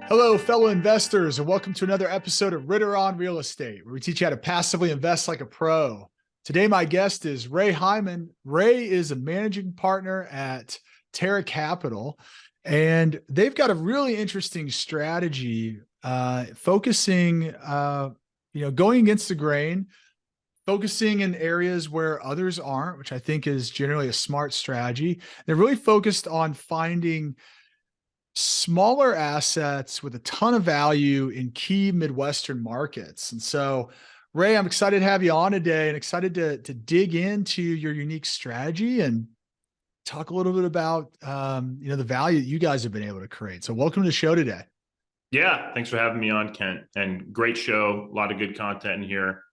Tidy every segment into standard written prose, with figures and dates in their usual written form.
Hello, fellow investors, and welcome to another episode of Ritter On Real Estate, where we teach you how to passively invest like a pro. Today, my guest is Ray Heimann. Ray is a managing partner at Terra Capital, and they've got a really interesting strategy focusing, going against the grain, focusing in areas where others aren't, which I think is generally a smart strategy. They're really focused on finding smaller assets with a ton of value in key Midwestern markets. And so, Ray, I'm excited to have you on today and excited to dig into your unique strategy and talk a little bit about, the value that you guys have been able to create. So welcome to the show today. Yeah, thanks for having me on, Kent. And great show, a lot of good content in here.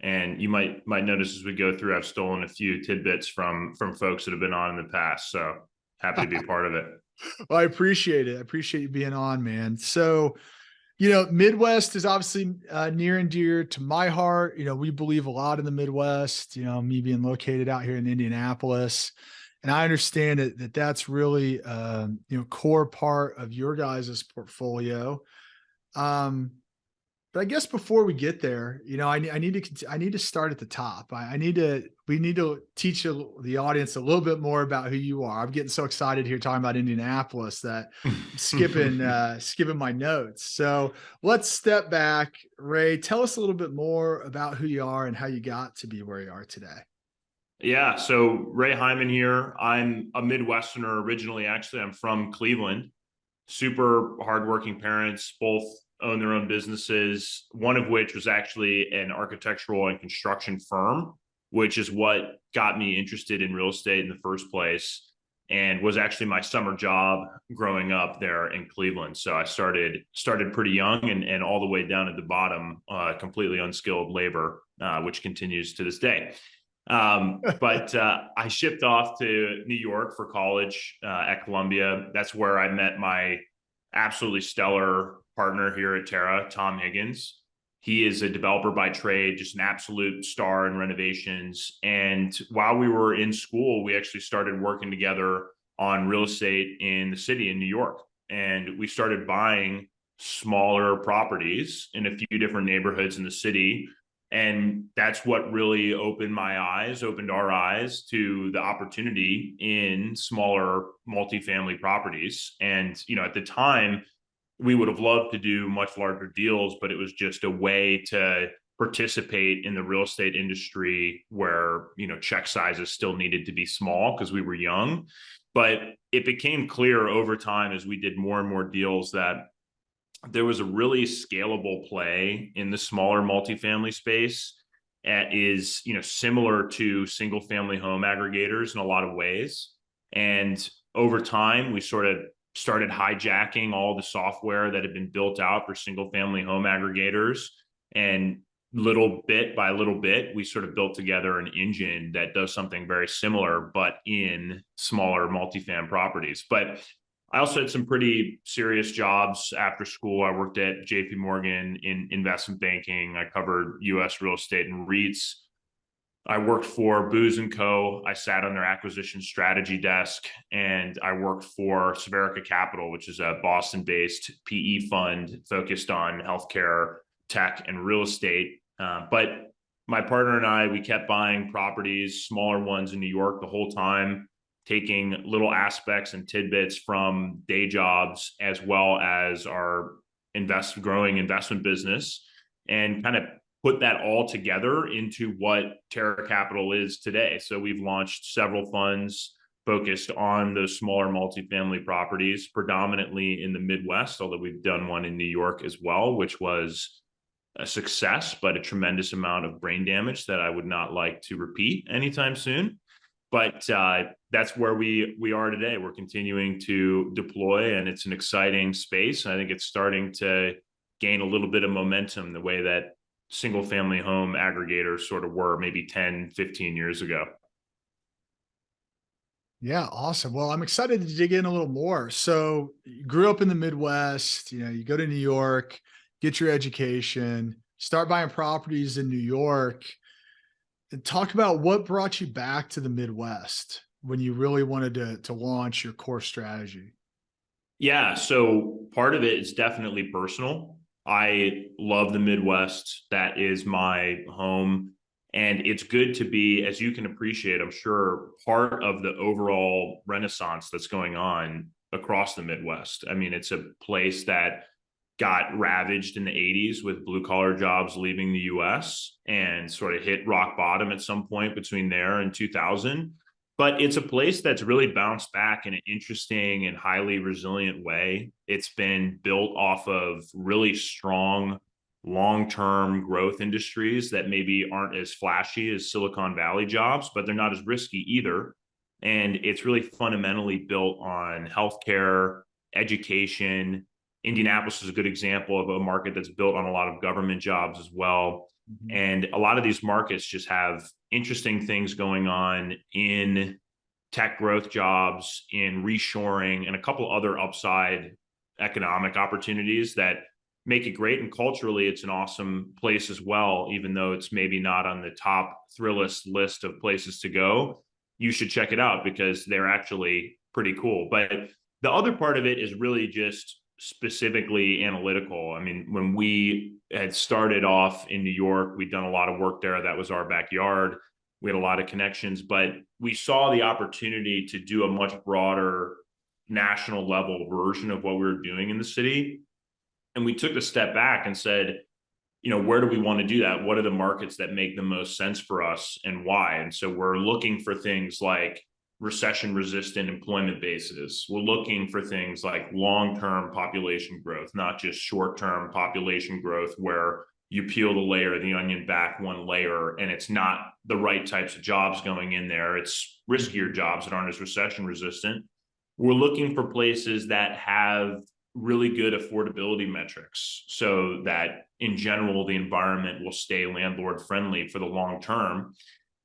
And you might notice as we go through, I've stolen a few tidbits from folks that have been on in the past. So happy to be a part of it. Well, I appreciate it. I appreciate you being on, man. So, Midwest is obviously near and dear to my heart. We believe a lot in the Midwest, me being located out here in Indianapolis. And I understand that that's really, core part of your guys' portfolio. But I guess before we get there, I need to start at the top. We need to teach the audience a little bit more about who you are. I'm getting so excited here talking about Indianapolis that I'm skipping my notes. So let's step back. Ray, tell us a little bit more about who you are and how you got to be where you are today. Yeah, so Ray Heimann here. I'm a Midwesterner originally. Actually, I'm from Cleveland. Super hardworking parents, both own their own businesses, one of which was actually an architectural and construction firm, which is what got me interested in real estate in the first place, and was actually my summer job growing up there in Cleveland. So I started pretty young and all the way down at the bottom, completely unskilled labor, which continues to this day. But I shipped off to New York for college at Columbia. That's where I met my absolutely stellar partner here at Terra, Tom Higgins. He is a developer by trade, just an absolute star in renovations. And while we were in school, we actually started working together on real estate in the city in New York. And we started buying smaller properties in a few different neighborhoods in the city. And that's what really opened our eyes to the opportunity in smaller multifamily properties. And, at the time, we would have loved to do much larger deals, but it was just a way to participate in the real estate industry where, check sizes still needed to be small because we were young. But it became clear over time as we did more and more deals that there was a really scalable play in the smaller multifamily space that is, similar to single family home aggregators in a lot of ways. And over time, we sort of started hijacking all the software that had been built out for single family home aggregators. And little bit by little bit, we sort of built together an engine that does something very similar, but in smaller multifam properties. But I also had some pretty serious jobs after school. I worked at JP Morgan in investment banking. I covered US real estate and REITs. I worked for Booz Co. I sat on their acquisition strategy desk, and I worked for Sverica Capital, which is a Boston-based PE fund focused on healthcare, tech, and real estate. But my partner and I, we kept buying properties, smaller ones in New York the whole time, taking little aspects and tidbits from day jobs as well as our growing investment business, and kind of put that all together into what Terra Capital is today. So we've launched several funds focused on those smaller multifamily properties, predominantly in the Midwest, although we've done one in New York as well, which was a success, but a tremendous amount of brain damage that I would not like to repeat anytime soon. But that's where we are today. We're continuing to deploy, and it's an exciting space. I think it's starting to gain a little bit of momentum the way that single family home aggregators sort of were maybe 10, 15 years ago. Yeah, awesome. Well, I'm excited to dig in a little more. So you grew up in the Midwest, you go to New York, get your education, start buying properties in New York, and talk about what brought you back to the Midwest when you really wanted to launch your core strategy. Yeah, so part of it is definitely personal. I love the Midwest. That is my home. And it's good to be, as you can appreciate, I'm sure, part of the overall renaissance that's going on across the Midwest. I mean, it's a place that got ravaged in the 80s with blue collar jobs leaving the US and sort of hit rock bottom at some point between there and 2000. But it's a place that's really bounced back in an interesting and highly resilient way. It's been built off of really strong long-term growth industries that maybe aren't as flashy as Silicon Valley jobs, but they're not as risky either. And it's really fundamentally built on healthcare, education. Indianapolis is a good example of a market that's built on a lot of government jobs as well. Mhm. And a lot of these markets just have interesting things going on in tech growth jobs, in reshoring, and a couple other upside economic opportunities that make it great. And culturally, it's an awesome place as well, even though it's maybe not on the top Thrillist list of places to go. You should check it out because they're actually pretty cool. But the other part of it is really just specifically analytical. I mean, when we had started off in New York, we'd done a lot of work there. That was our backyard. We had a lot of connections, but we saw the opportunity to do a much broader national level version of what we were doing in the city. And we took a step back and said, where do we want to do that? What are the markets that make the most sense for us and why? And so we're looking for things like recession resistant employment bases. We're looking for things like long-term population growth, not just short-term population growth where you peel the layer of the onion back one layer and it's not the right types of jobs going in there. It's riskier jobs that aren't as recession resistant. We're looking for places that have really good affordability metrics so that in general, the environment will stay landlord friendly for the long term.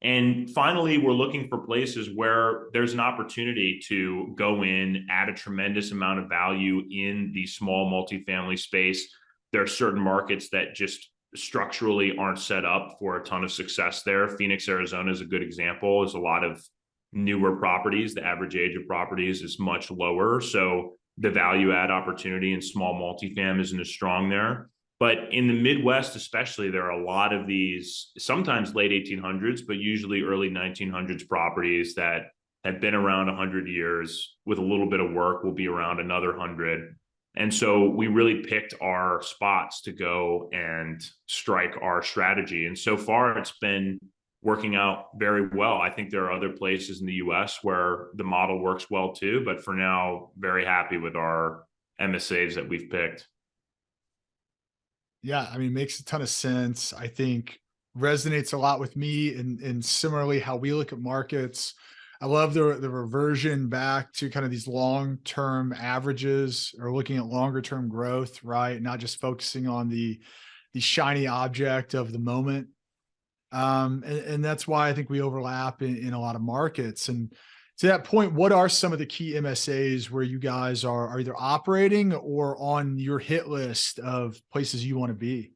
And finally, we're looking for places where there's an opportunity to go in, add a tremendous amount of value in the small multifamily space. There are certain markets that just structurally aren't set up for a ton of success there. Phoenix, Arizona is a good example. There's a lot of newer properties. The average age of properties is much lower. So the value add opportunity in small multifam isn't as strong there. But in the Midwest, especially, there are a lot of these, sometimes late 1800s, but usually early 1900s properties that have been around 100 years. With a little bit of work, will be around another 100. And so we really picked our spots to go and strike our strategy. And so far, it's been working out very well. I think there are other places in the US where the model works well too, but for now, very happy with our MSAs that we've picked. Yeah, I mean, makes a ton of sense. I think resonates a lot with me and similarly how we look at markets. I love the reversion back to kind of these long-term averages or looking at longer term growth, right? Not just focusing on the shiny object of the moment. And that's why I think we overlap in a lot of markets. And to that point, what are some of the key MSAs where you guys are either operating or on your hit list of places you want to be?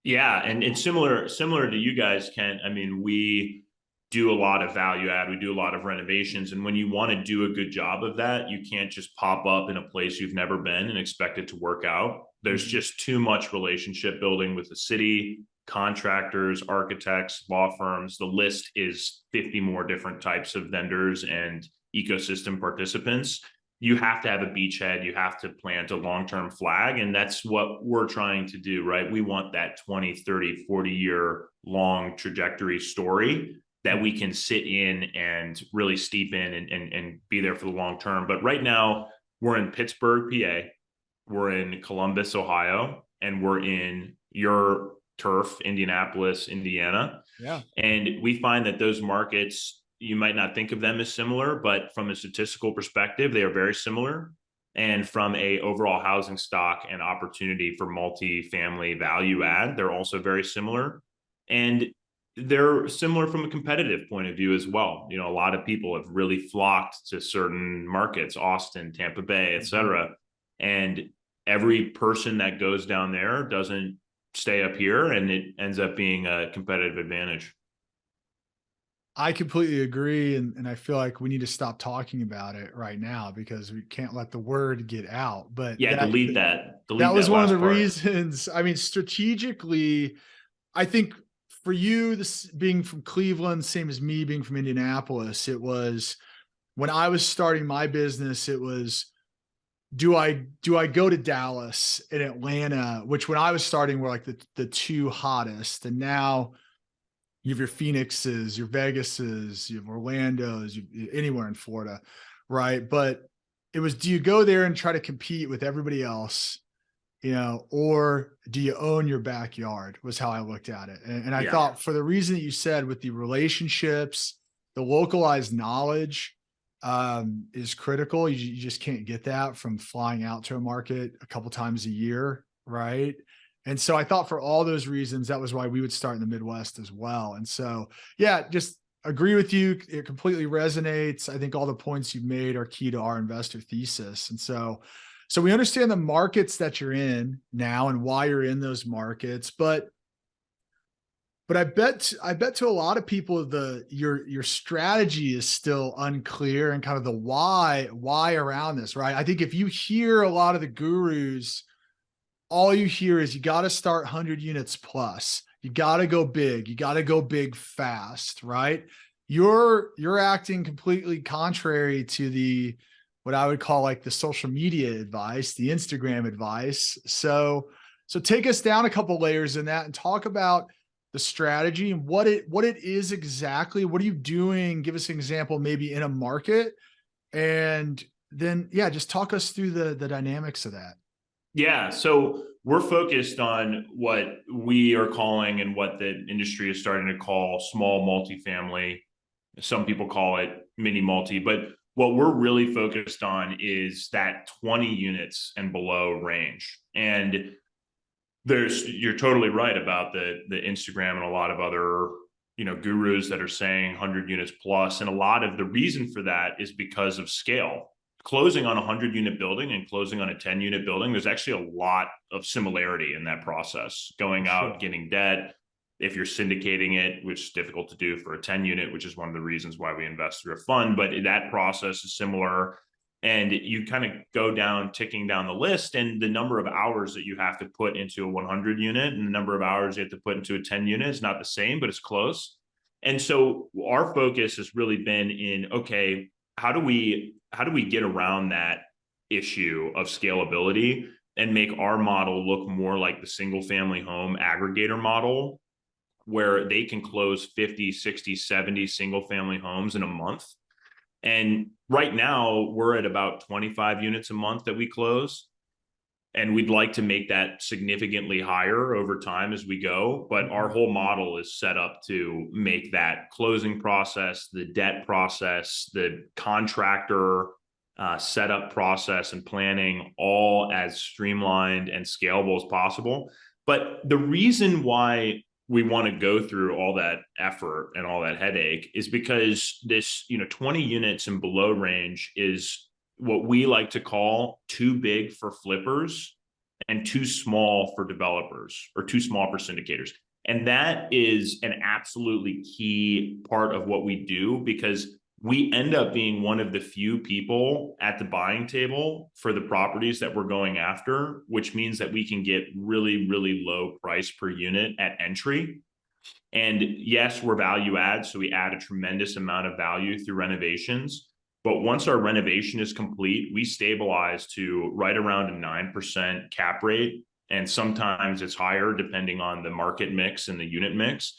Yeah, and it's similar to you guys, Kent. I mean, we do a lot of value add, we do a lot of renovations, and when you want to do a good job of that, you can't just pop up in a place you've never been and expect it to work out. There's just too much relationship building with the city, contractors, architects, law firms. The list is 50 more different types of vendors and ecosystem participants. You have to have a beachhead, you have to plant a long-term flag, and that's what we're trying to do, right? We want that 20, 30, 40-year long trajectory story that we can sit in and really steep in and be there for the long term. But right now, we're in Pittsburgh, PA, we're in Columbus, Ohio, and we're in your turf, Indianapolis, Indiana. Yeah. And we find that those markets, you might not think of them as similar, but from a statistical perspective, they are very similar. And from a overall housing stock and opportunity for multi-family value add, they're also very similar. And they're similar from a competitive point of view as well. A lot of people have really flocked to certain markets, Austin, Tampa Bay, et cetera. And every person that goes down there doesn't stay up here, and it ends up being a competitive advantage. I completely agree. And I feel like we need to stop talking about it right now because we can't let the word get out. But Yeah, delete that. that Delete was that one of the last part. reasons. I mean, strategically, I think for you, this being from Cleveland, same as me being from Indianapolis, it was when I was starting my business, it was do I go to Dallas and Atlanta, which when I was starting were like the two hottest, and now you have your Phoenixes, your Vegases, you have Orlando's, anywhere in Florida, right? But it was, do you go there and try to compete with everybody else, or do you own your backyard? Was how I looked at it, and I Yeah. thought for the reason that you said with the relationships, the localized knowledge is critical. You just can't get that from flying out to a market a couple times a year, right? And so I thought for all those reasons, that was why we would start in the Midwest as well. And so, yeah, just agree with you. It completely resonates. I think all the points you've made are key to our investor thesis. And so we understand the markets that you're in now and why you're in those markets, but I bet to a lot of people your strategy is still unclear and kind of the why around this, right? I think if you hear a lot of the gurus, all you hear is you got to start 100 units plus. You got to go big. You got to go big fast, right? You're acting completely contrary to the what I would call like the social media advice, the Instagram advice. So take us down a couple layers in that and talk about the strategy and what it is exactly. What are you doing? Give us an example, maybe in a market, and then yeah, just talk us through the dynamics of that. Yeah. So we're focused on what we are calling and what the industry is starting to call small multifamily. Some people call it mini multi, but what we're really focused on is that 20 units and below range. And you're totally right about the Instagram and a lot of other gurus that are saying 100 units plus, and a lot of the reason for that is because of scale. Closing on a 100-unit building and closing on a 10-unit building, there's actually a lot of similarity in that process. Going out, getting debt, if you're syndicating it, which is difficult to do for a 10-unit, which is one of the reasons why we invest through a fund, but that process is similar. And you kind of go down, ticking down the list, and the number of hours that you have to put into a 100 unit and the number of hours you have to put into a 10 unit is not the same, but it's close. And so our focus has really been in, okay, how do we get around that issue of scalability and make our model look more like the single family home aggregator model, where they can close 50, 60, 70 single family homes in a month. And right now we're at about 25 units a month that we close. And we'd like to make that significantly higher over time as we go. But our whole model is set up to make that closing process, the debt process, the contractor setup process and planning all as streamlined and scalable as possible. But the reason why we want to go through all that effort and all that headache is because this 20 units and below range is what we like to call too big for flippers and too small for developers, or too small for syndicators. And that is an absolutely key part of what we do, because we end up being one of the few people at the buying table for the properties that we're going after, which means that we can get really, really low price per unit at entry. And yes, we're value add, so we add a tremendous amount of value through renovations. But once our renovation is complete, we stabilize to right around a 9% cap rate. And sometimes it's higher depending on the market mix and the unit mix.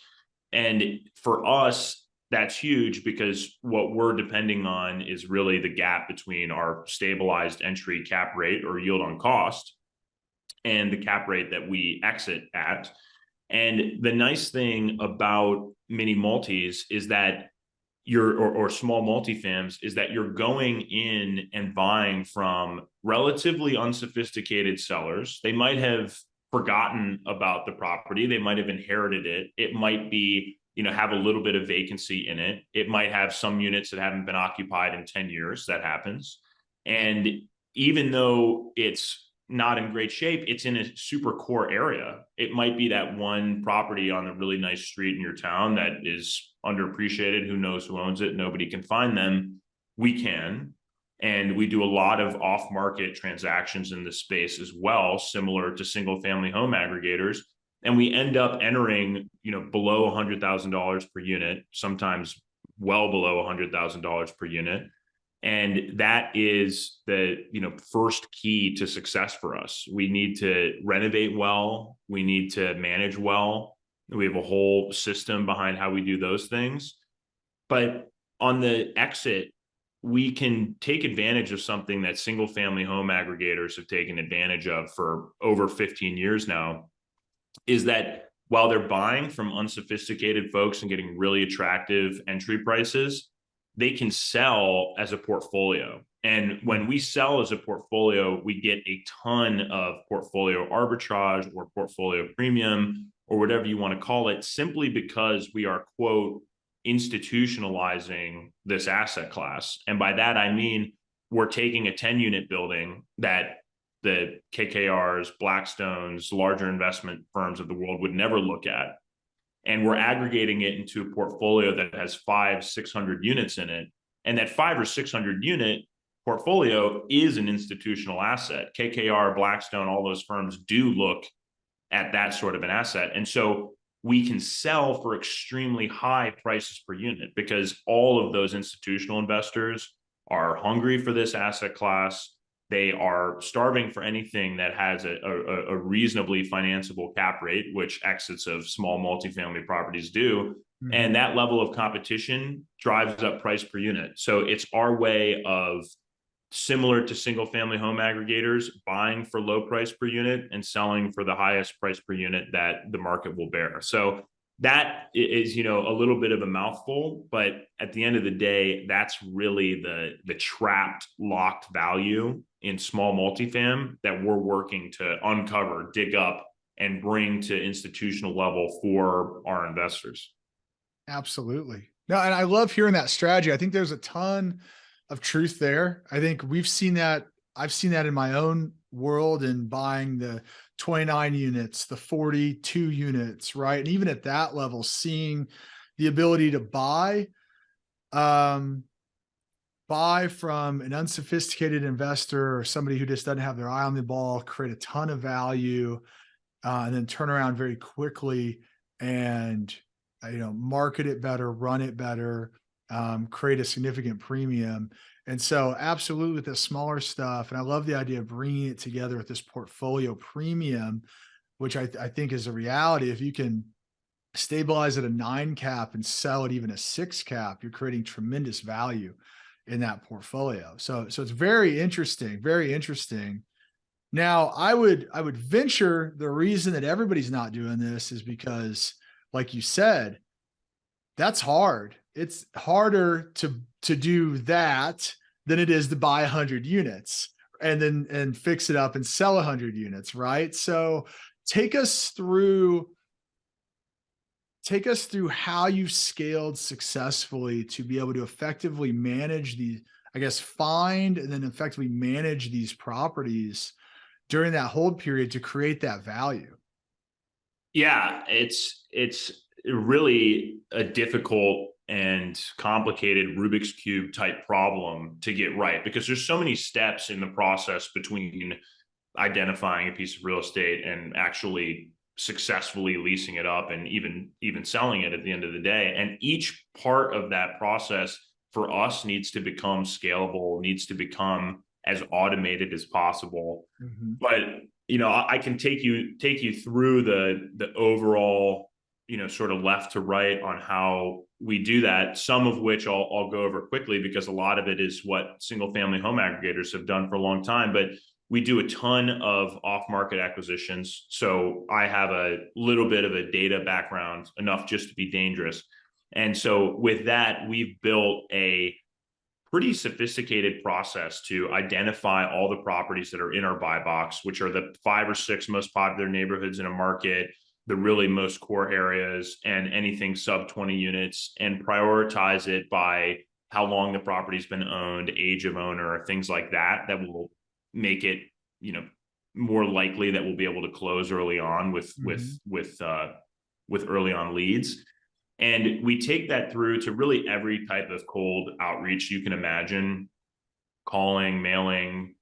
And for us, that's huge, because what we're depending on is really the gap between our stabilized entry cap rate or yield on cost and the cap rate that we exit at. And the nice thing about mini multis is that or small multifams is that you're going in and buying from relatively unsophisticated sellers. They might have forgotten about the property. They might have inherited it. It might be, have a little bit of vacancy in it. It might have some units that haven't been occupied in 10 years. That happens. And even though it's not in great shape, it's in a super core area. It might be that one property on a really nice street in your town that is underappreciated. Who knows who owns it? Nobody can find them. We can. And we do a lot of off-market transactions in this space as well, similar to single-family home aggregators. And we end up entering, below $100,000 per unit, sometimes well below $100,000 per unit. And that is the, first key to success for us. We need to renovate well. We need to manage well. We have a whole system behind how we do those things. But on the exit, we can take advantage of something that single family home aggregators have taken advantage of for over 15 years now, is that while they're buying from unsophisticated folks and getting really attractive entry prices, they can sell as a portfolio. And when we sell as a portfolio, we get a ton of portfolio arbitrage or portfolio premium or whatever you want to call it, simply because we are, quote, institutionalizing this asset class. And by that, I mean, we're taking a 10-unit building that the KKRs, Blackstones, larger investment firms of the world would never look at, and we're aggregating it into a portfolio that has 500-600 units in it. And that 500 or 600 unit portfolio is an institutional asset. KKR, Blackstone, all those firms do look at that sort of an asset. And so we can sell for extremely high prices per unit because all of those institutional investors are hungry for this asset class. They are starving for anything that has a reasonably financeable cap rate, which exits of small multifamily properties do. Mm-hmm. And that level of competition drives up price per unit. So it's our way of, similar to single family home aggregators, buying for low price per unit and selling for the highest price per unit that the market will bear. So that is, a little bit of a mouthful, but at the end of the day, that's really the trapped, locked value in small multifam that we're working to uncover, dig up, and bring to institutional level for our investors. Absolutely. No, and I love hearing that strategy. I think there's a ton of truth there. I think we've seen that. I've seen that in my own world in buying the 29 units, the 42 units, right? And even at that level, seeing the ability to buy from an unsophisticated investor or somebody who just doesn't have their eye on the ball, create a ton of value, and then turn around very quickly and, market it better, run it better, create a significant premium. And so absolutely with the smaller stuff. And I love the idea of bringing it together with this portfolio premium, which I think is a reality. If you can stabilize at a 9 cap and sell at even a 6 cap, you're creating tremendous value in that portfolio. So it's very interesting, very interesting. Now I would venture the reason that everybody's not doing this is because, like you said, that's hard. It's harder to do that than it is to buy 100 units and fix it up and sell 100 units, right? So take us through how you've scaled successfully to be able to effectively manage these, find and then effectively manage these properties during that hold period to create that value. Yeah, it's really a difficult and complicated Rubik's Cube type problem to get right, because there's so many steps in the process between identifying a piece of real estate and actually successfully leasing it up and even selling it at the end of the day. And each part of that process for us needs to become scalable, needs to become as automated as possible. Mm-hmm. But I can take you through the overall, sort of left to right on how we do that, some of which I'll go over quickly because a lot of it is what single family home aggregators have done for a long time. But we do a ton of off-market acquisitions. So I have a little bit of a data background, enough just to be dangerous. And so with that, we've built a pretty sophisticated process to identify all the properties that are in our buy box, which are the 5 or 6 most popular neighborhoods in a market, the really most core areas, and anything sub 20 units, and prioritize it by how long the property's been owned, age of owner, things like that will make it, more likely that we'll be able to close early on with early on leads. And we take that through to really every type of cold outreach you can imagine: calling, mailing,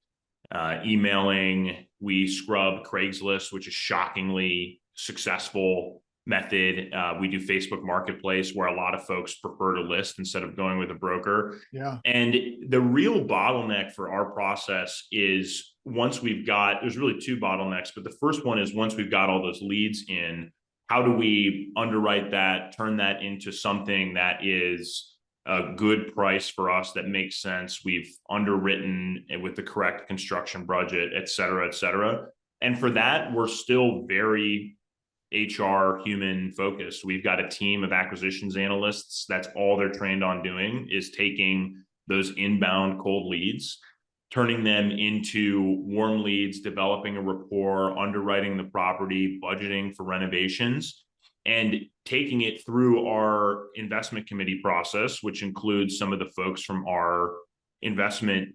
emailing. We scrub Craigslist, which is shockingly successful method. We do Facebook Marketplace, where a lot of folks prefer to list instead of going with a broker. Yeah. And the real bottleneck for our process is, there's really two bottlenecks, but the first one is, once we've got all those leads in, how do we underwrite that, turn that into something that is a good price for us, that makes sense, we've underwritten it with the correct construction budget, et cetera, et cetera. And for that, we're still very HR human focused. We've got a team of acquisitions analysts. That's all they're trained on doing, is taking those inbound cold leads, turning them into warm leads, developing a rapport, underwriting the property, budgeting for renovations, and taking it through our investment committee process, which includes some of the folks from our investment,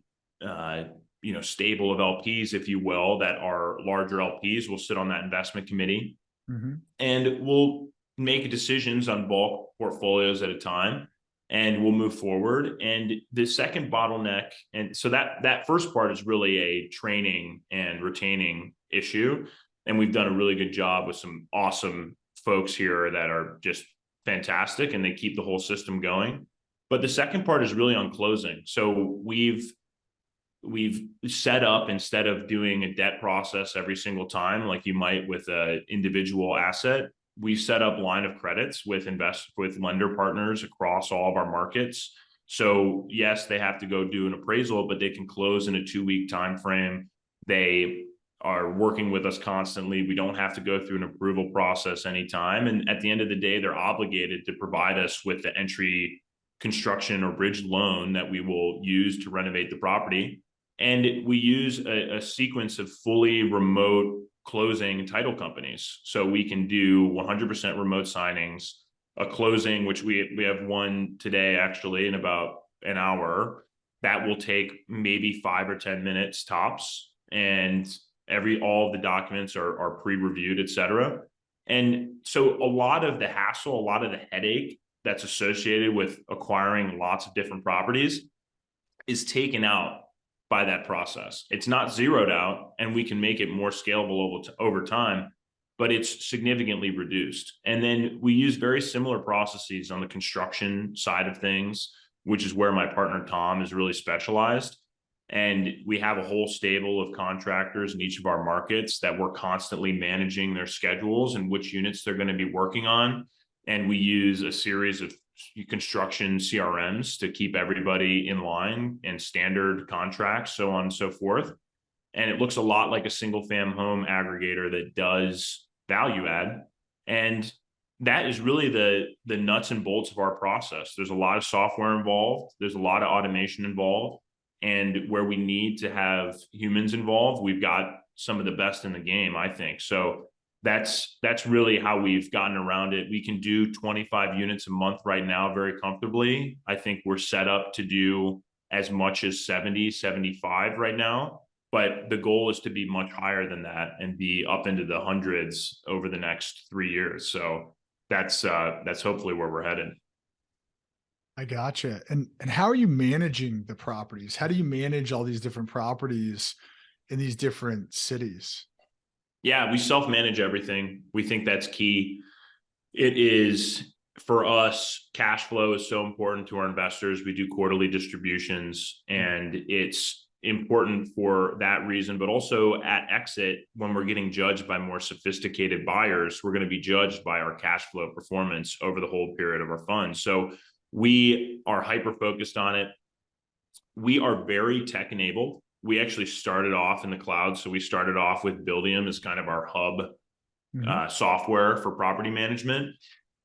stable of LPs, if you will, that are larger LPs will sit on that investment committee. Mm-hmm. And we'll make decisions on bulk portfolios at a time, and we'll move forward. And the second bottleneck, and so that first part is really a training and retaining issue. And we've done a really good job with some awesome folks here that are just fantastic, and they keep the whole system going. But the second part is really on closing. So we've set up, instead of doing a debt process every single time like you might with an individual asset, we set up line of credits with lender partners across all of our markets. So yes, they have to go do an appraisal, but they can close in a 2-week time frame. They are working with us constantly. We don't have to go through an approval process anytime. And at the end of the day, they're obligated to provide us with the entry construction or bridge loan that we will use to renovate the property. And we use a sequence of fully remote closing title companies. So we can do 100% remote signings, a closing, which we have one today, actually, in about an hour. That will take maybe 5 or 10 minutes tops. And all of the documents are pre-reviewed, et cetera. And so a lot of the hassle, a lot of the headache that's associated with acquiring lots of different properties is taken out by that process. It's not zeroed out, and we can make it more scalable over time, but it's significantly reduced. And then we use very similar processes on the construction side of things, which is where my partner Tom is really specialized. And we have a whole stable of contractors in each of our markets that we're constantly managing their schedules and which units they're going to be working on. And we use a series of construction CRMs to keep everybody in line, and standard contracts, so on and so forth. And it looks a lot like a single fam home aggregator that does value add. And that is really the nuts and bolts of our process. There's a lot of software involved. There's a lot of automation involved. And where we need to have humans involved, we've got some of the best in the game, I think. So that's really how we've gotten around it. We can do 25 units a month right now very comfortably. I think we're set up to do as much as 70, 75 right now. But the goal is to be much higher than that and be up into the hundreds over the next 3 years. So that's hopefully where we're headed. I gotcha. And how are you managing the properties? How do you manage all these different properties in these different cities? Yeah, we self-manage everything. We think that's key. It is, for us, cash flow is so important to our investors. We do quarterly distributions, and it's important for that reason, but also at exit, when we're getting judged by more sophisticated buyers, we're going to be judged by our cash flow performance over the whole period of our fund. So we are hyper-focused on it. We are very tech-enabled. We actually started off in the cloud. So we started off with Buildium as kind of our hub software for property management.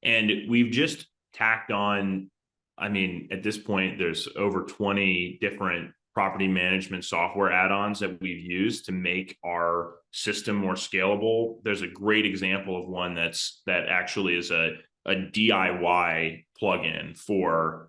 And we've just tacked on, at this point, there's over 20 different property management software add-ons that we've used to make our system more scalable. There's a great example of one that actually is a DIY plugin for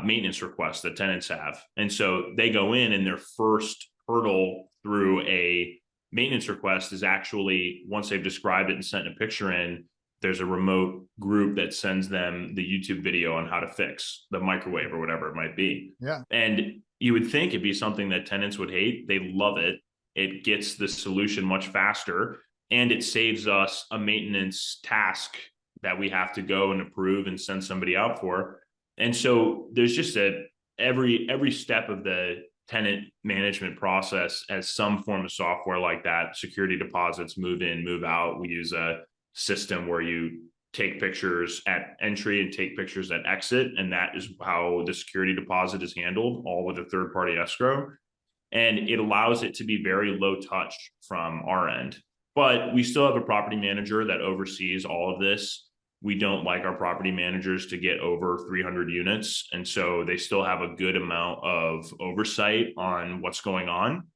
maintenance requests that tenants have. And so they go in, and their first hurdle through a maintenance request is actually, once they've described it and sent a picture in, there's a remote group that sends them the YouTube video on how to fix the microwave or whatever it might be. Yeah. And you would think it'd be something that tenants would hate. They love it. It gets the solution much faster, and it saves us a maintenance task that we have to go and approve and send somebody out for. And so there's just every step of the tenant management process as some form of software like that. Security deposits, move in, move out. We use a system where you take pictures at entry and take pictures at exit. And that is how the security deposit is handled, all with a third party escrow. And it allows it to be very low touch from our end. But we still have a property manager that oversees all of this. We don't like our property managers to get over 300 units. And so they still have a good amount of oversight on what's going on.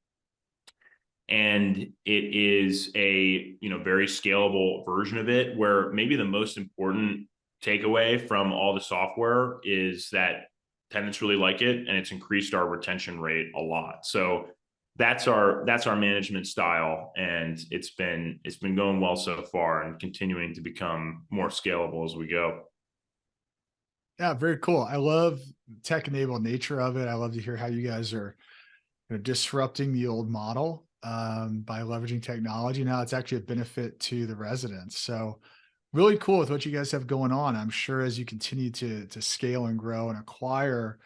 And it is a, very scalable version of it, where maybe the most important takeaway from all the software is that tenants really like it, and it's increased our retention rate a lot. So that's our management style, and it's been going well so far, and continuing to become more scalable as we go. Yeah, very cool. I love tech-enabled nature of it. I love to hear how you guys are disrupting the old model by leveraging technology. Now it's actually a benefit to the residents. So really cool with what you guys have going on. I'm sure as you continue to scale and grow and acquire,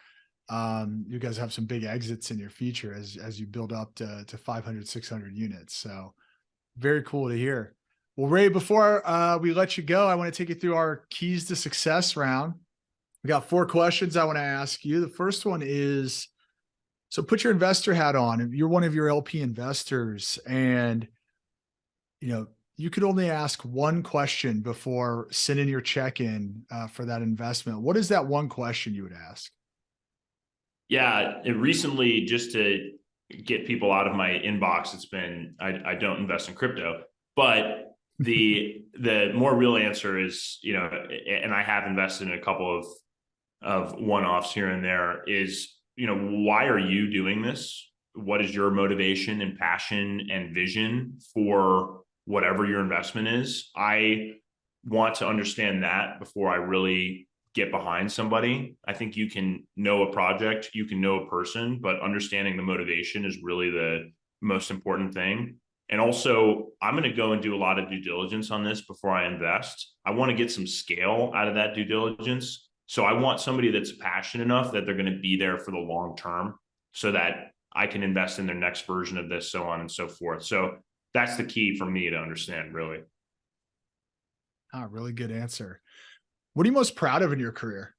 you guys have some big exits in your future as you build up to 500, 600 units. So very cool to hear. Well, Ray, before we let you go, I want to take you through our keys to success round. We got 4 questions I want to ask you. The first one is, so put your investor hat on. If you're one of your LP investors and, you could only ask one question before sending your check in for that investment. What is that one question you would ask? Yeah, recently, just to get people out of my inbox, it's been, I don't invest in crypto, but the more real answer is, and I have invested in a couple of one-offs here and there, is, why are you doing this? What is your motivation and passion and vision for whatever your investment is? I want to understand that before I really get behind somebody. I think you can know a project, you can know a person, but understanding the motivation is really the most important thing. And also, I'm going to go and do a lot of due diligence on this before I invest. I want to get some scale out of that due diligence. So I want somebody that's passionate enough that they're going to be there for the long term, so that I can invest in their next version of this, so on and so forth. So that's the key for me to understand, really. Really good answer. What are you most proud of in your career?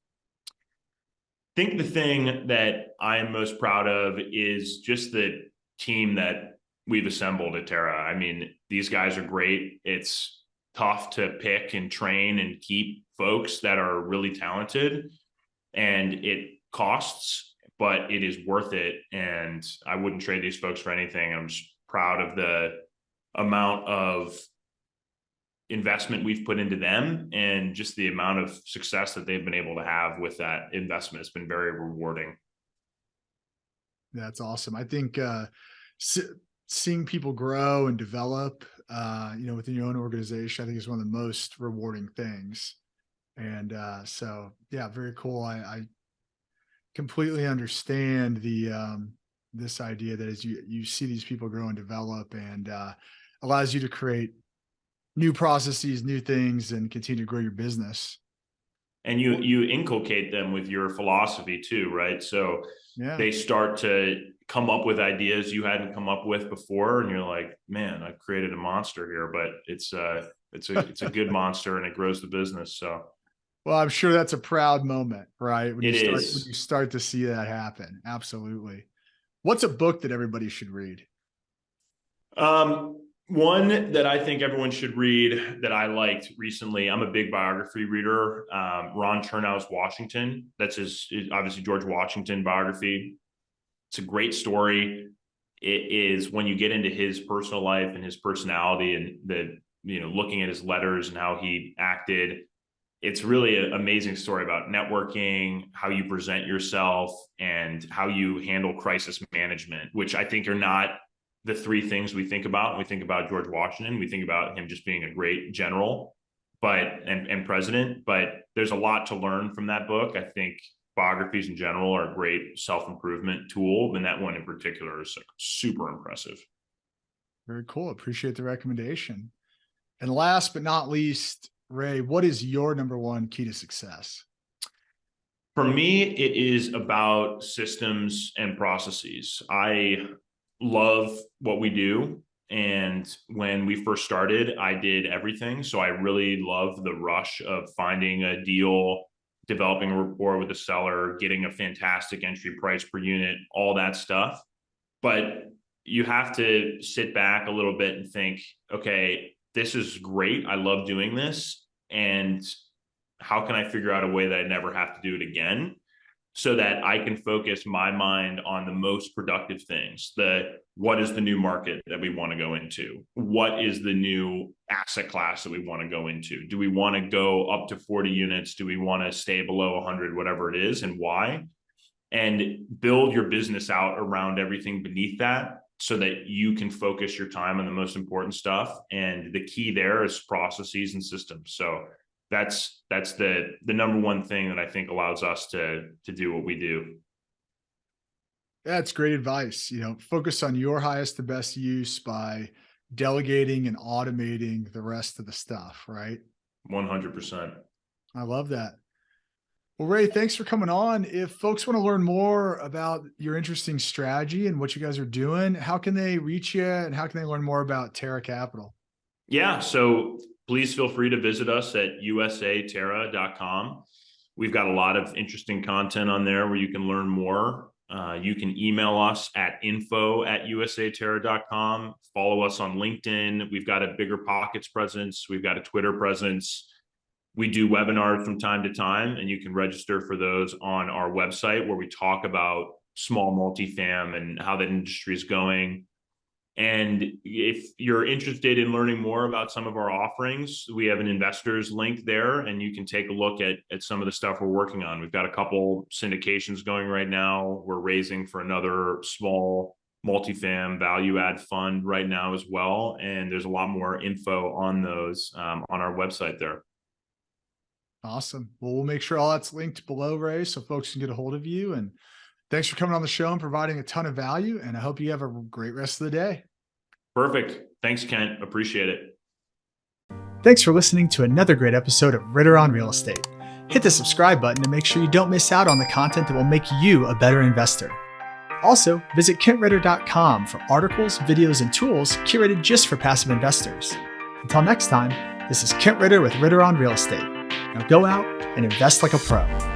I think the thing that I am most proud of is just the team that we've assembled at Terra. I mean, these guys are great. It's tough to pick and train and keep folks that are really talented, and it costs, but it is worth it. And I wouldn't trade these folks for anything. I'm just proud of the amount of investment we've put into them, and just the amount of success that they've been able to have with that investment. It's been very rewarding. That's awesome. I think seeing people grow and develop, within your own organization, I think is one of the most rewarding things. And so, yeah, very cool. I completely understand this idea that as you see these people grow and develop, and allows you to create new processes, new things, and continue to grow your business. And you inculcate them with your philosophy too, right? So yeah, they start to come up with ideas you hadn't come up with before, and you're like, man, I've created a monster here, but it's a good monster, and it grows the business. So, well, I'm sure that's a proud moment, right? When when you start to see that happen. Absolutely. What's a book that everybody should read? One that I think everyone should read that I liked recently, I'm a big biography reader, Ron Chernow's Washington. That's his obviously George Washington biography. It's a great story. It is, when you get into his personal life and his personality, and looking at his letters and how he acted, it's really an amazing story about networking, how you present yourself, and how you handle crisis management, which I think are not the 3 things we think about when we think about George Washington. We think about him just being a great general, and president, but there's a lot to learn from that book. I think biographies in general are a great self-improvement tool, and that one in particular is super impressive. Very cool. Appreciate the recommendation. And last but not least, Ray, what is your number one key to success? For me, it is about systems and processes. I love what we do. And when we first started, I did everything. So I really love the rush of finding a deal, developing a rapport with the seller, getting a fantastic entry price per unit, all that stuff. But you have to sit back a little bit and think, okay, this is great. I love doing this. And how can I figure out a way that I never have to do it again, so that I can focus my mind on the most productive things? What is the new market that we want to go into? What is the new asset class that we want to go into? Do we want to go up to 40 units? Do we want to stay below 100, whatever it is, and why? And build your business out around everything beneath that, so that you can focus your time on the most important stuff. And the key there is processes and systems. So that's the number one thing that I think allows us to do what we do. That's great advice. Focus on your highest and best use by delegating and automating the rest of the stuff, right? 100%. I love that. Well, Ray, thanks for coming on. If folks want to learn more about your interesting strategy and what you guys are doing, how can they reach you, and how can they learn more about Terra Capital? Yeah. So please feel free to visit us at usaterra.com. We've got a lot of interesting content on there where you can learn more. You can email us at info@usaterra.com. Follow us on LinkedIn. We've got a Bigger Pockets presence. We've got a Twitter presence. We do webinars from time to time, and you can register for those on our website, where we talk about small multifam and how that industry is going. And if you're interested in learning more about some of our offerings, we have an investors link there, and you can take a look at some of the stuff we're working on. We've got a couple syndications going right now. We're raising for another small multifam value add fund right now as well. And there's a lot more info on those on our website there. Awesome. Well, we'll make sure all that's linked below, Ray, so folks can get a hold of you. And thanks for coming on the show and providing a ton of value. And I hope you have a great rest of the day. Perfect. Thanks, Kent. Appreciate it. Thanks for listening to another great episode of Ritter on Real Estate. Hit the subscribe button to make sure you don't miss out on the content that will make you a better investor. Also, visit kentritter.com for articles, videos, and tools curated just for passive investors. Until next time, this is Kent Ritter with Ritter on Real Estate. Now go out and invest like a pro.